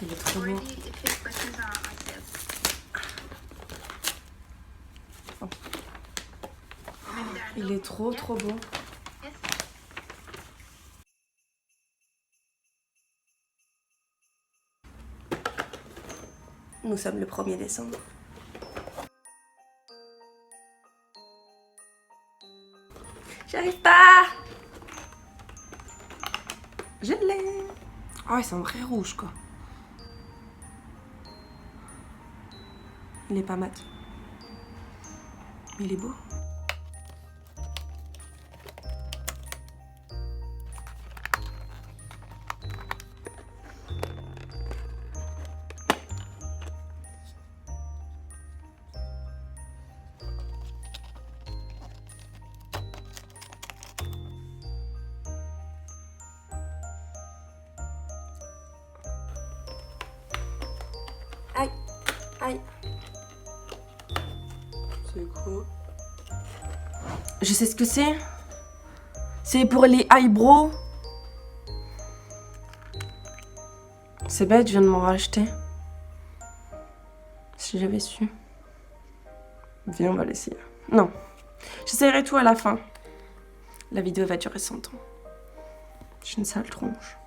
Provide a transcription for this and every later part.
Il est trop beau. Oh. Il est trop beau. Nous sommes le 1er décembre. J'arrive pas. Je l'ai. Ah ouais, c'est un vrai rouge, quoi. Il est pas mat. Mais il est beau. Aïe, aïe. C'est quoi? Je sais ce que c'est. C'est pour les eyebrows. C'est bête, je viens de m'en racheter. Si j'avais su. Viens, on va l'essayer. Non. J'essaierai tout à la fin. La vidéo va durer 100 ans. J'ai une sale tronche.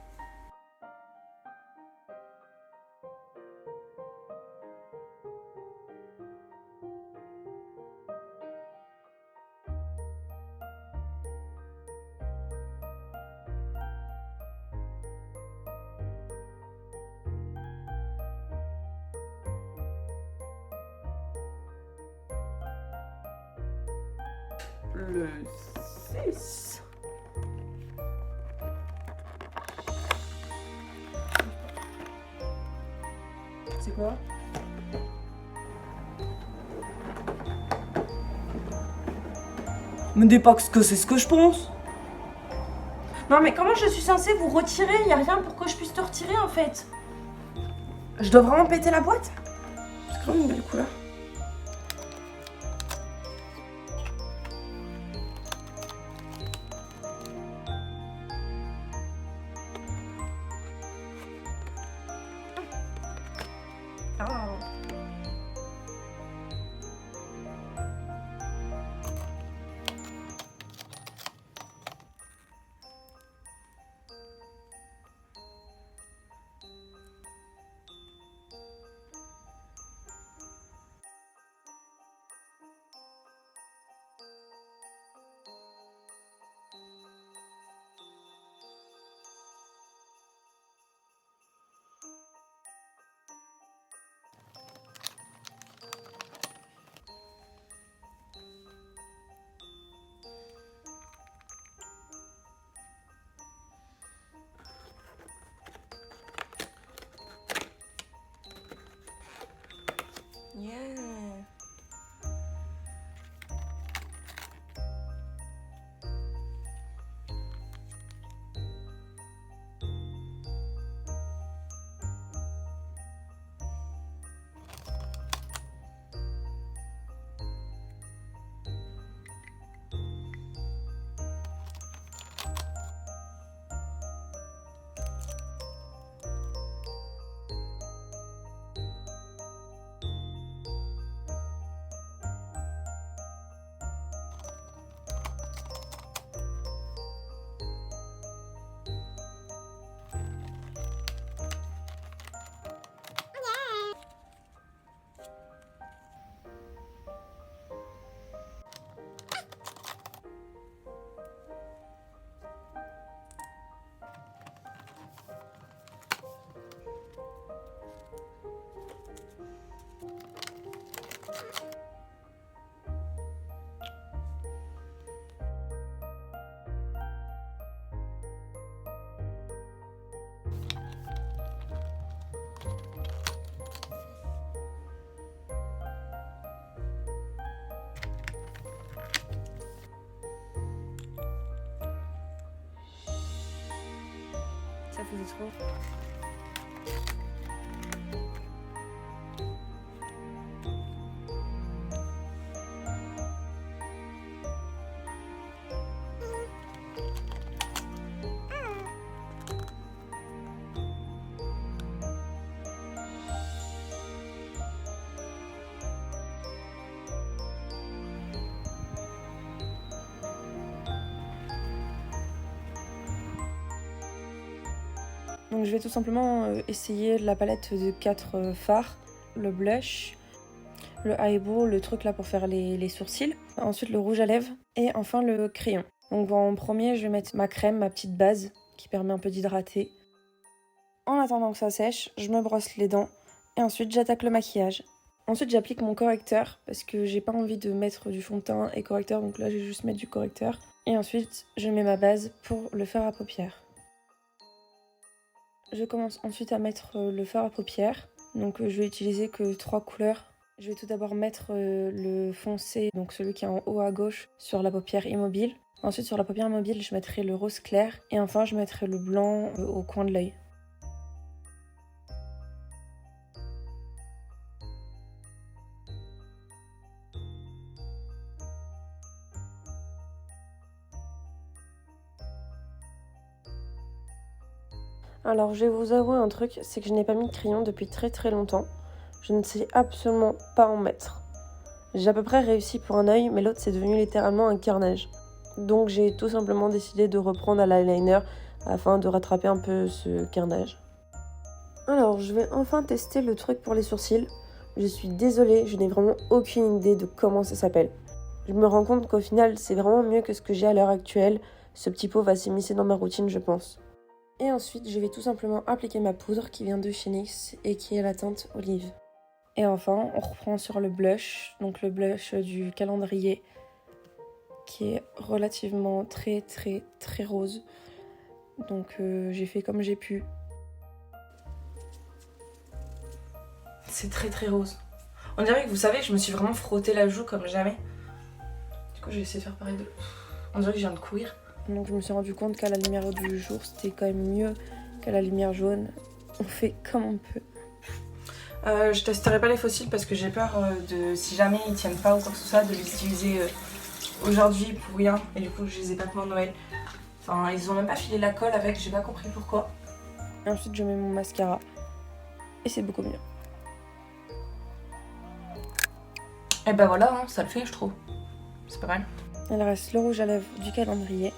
Le 6. C'est quoi? Me dis pas que c'est ce que je pense. Non mais comment je suis censée vous retirer? Y a rien pour que je puisse te retirer en fait. Je dois vraiment péter la boîte? C'est quand même une belle couleur. Oh. Yeah. Ça faisait trop. Donc je vais tout simplement essayer la palette de 4 fards, le blush, le eyebrow, le truc là pour faire les sourcils, ensuite le rouge à lèvres et enfin le crayon. Donc en premier je vais mettre ma crème, ma petite base qui permet un peu d'hydrater. En attendant que ça sèche, je me brosse les dents et ensuite j'attaque le maquillage. Ensuite j'applique mon correcteur parce que j'ai pas envie de mettre du fond de teint et correcteur, donc là je vais juste mettre du correcteur. Et ensuite je mets ma base pour le fard à paupières. Je commence ensuite à mettre le fard à paupières, donc je vais utiliser que 3 couleurs. Je vais tout d'abord mettre le foncé, donc celui qui est en haut à gauche, sur la paupière immobile. Ensuite sur la paupière immobile je mettrai le rose clair et enfin je mettrai le blanc au coin de l'œil. Alors je vais vous avouer un truc, c'est que je n'ai pas mis de crayon depuis très longtemps. Je ne sais absolument pas en mettre. J'ai à peu près réussi pour un œil, mais l'autre c'est devenu littéralement un carnage. Donc j'ai tout simplement décidé de reprendre à l'eyeliner afin de rattraper un peu ce carnage. Alors je vais enfin tester le truc pour les sourcils. Je suis désolée, je n'ai vraiment aucune idée de comment ça s'appelle. Je me rends compte qu'au final c'est vraiment mieux que ce que j'ai à l'heure actuelle. Ce petit pot va s'immiscer dans ma routine je pense. Et ensuite, je vais tout simplement appliquer ma poudre qui vient de chez NYX et qui est la teinte olive. Et enfin, on reprend sur le blush, donc le blush du calendrier qui est relativement très rose. Donc j'ai fait comme j'ai pu. C'est très rose. On dirait que vous savez, je me suis vraiment frotté la joue comme jamais. Du coup, je vais essayer de faire pareil de... On dirait que je viens de courir. Donc je me suis rendu compte qu'à la lumière du jour, c'était quand même mieux qu'à la lumière jaune. On fait comme on peut. Je testerai pas les fossiles parce que j'ai peur de, si jamais ils tiennent pas ou quoi que ce soit, de les utiliser aujourd'hui pour rien. Et du coup, je les ai pas pour Noël. Enfin, ils ont même pas filé la colle avec, j'ai pas compris pourquoi. Et ensuite, je mets mon mascara. Et c'est beaucoup mieux. Et bah voilà, hein, ça le fait, je trouve. C'est pas mal. Il reste le rouge à lèvres du calendrier.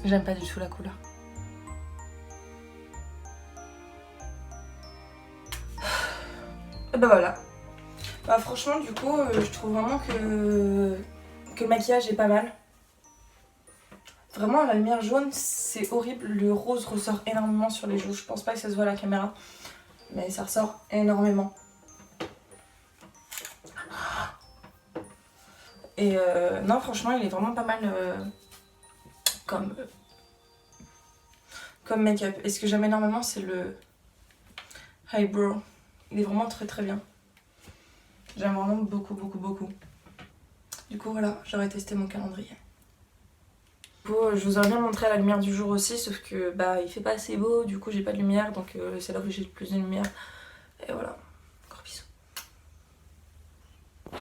J'aime pas du tout la couleur. Et bah voilà. Bah franchement du coup je trouve vraiment que le maquillage est pas mal. Vraiment la lumière jaune c'est horrible. Le rose ressort énormément sur les joues. Je pense pas que ça se voit à la caméra. Mais ça ressort énormément. Et non franchement il est vraiment pas mal comme make-up. Et ce que j'aime énormément c'est le eyebrow. Il est vraiment très bien. J'aime vraiment beaucoup. Du coup voilà, j'aurais testé mon calendrier. Du coup je vous aurais bien montré à la lumière du jour aussi, sauf que bah il fait pas assez beau, du coup j'ai pas de lumière, donc c'est là où j'ai le plus de lumière. Et voilà.